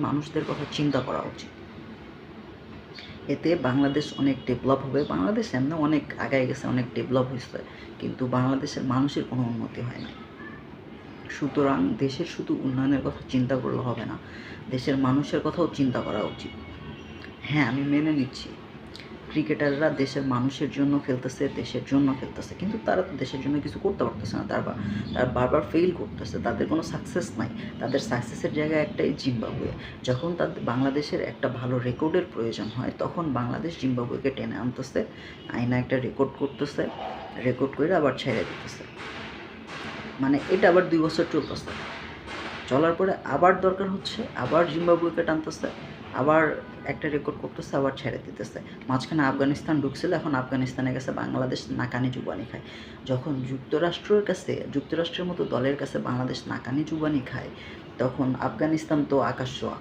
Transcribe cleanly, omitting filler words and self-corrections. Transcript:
মানুষদের কথা চিন্তা করা উচিত। এতে বাংলাদেশ অনেক ডেভেলপ হবে। বাংলাদেশ এমনি অনেক আগায় গেছে, অনেক ডেভেলপ হইছে, কিন্তু বাংলাদেশের মানুষের কোনো উন্নতি হয় নাই। সুতরাং দেশের শুধু উন্নয়নের কথা চিন্তা করলে হবে না, দেশের মানুষের কথাও চিন্তা করা উচিত। হ্যাঁ, আমি মেনে নিচ্ছি ক্রিকেটাররা দেশের মানুষের জন্য খেলতেছে, দেশের জন্য খেলতেছে, কিন্তু তারা তো দেশের জন্য কিছু করতে পারতেছে না। তারা বারবার ফেইল করতেছে, তাদের কোনো সাকসেস নাই। তাদের সাকসেসের জায়গায় একটাই জিম্বাবুয়ে। যখন তাদের বাংলাদেশের একটা ভালো রেকর্ডের প্রয়োজন হয়, তখন বাংলাদেশ জিম্বাবুয়েকে টেনে আনতেছে, আইনা একটা রেকর্ড করতেছে, রেকর্ড করে আবার ছেড়ে দিতেছে। মানে এটা আবার 2 বছর চলতেছে, চলার পরে আবার দরকার হচ্ছে, আবার জিম্বাবুয়েকে টানতেছে, আবার একটা রেকর্ড করতেছে, আবার ছেড়ে দিতেছে। মাঝখানে আফগানিস্তান ঢুকছিল, এখন আফগানিস্তানের কাছে বাংলাদেশ নাকানি জুবানি খায়। যখন যুক্তরাষ্ট্রের মতো দলের কাছে বাংলাদেশ নাকানি জুবানি খায়, তখন আফগানিস্তান তো আকাশ ছোঁয়া।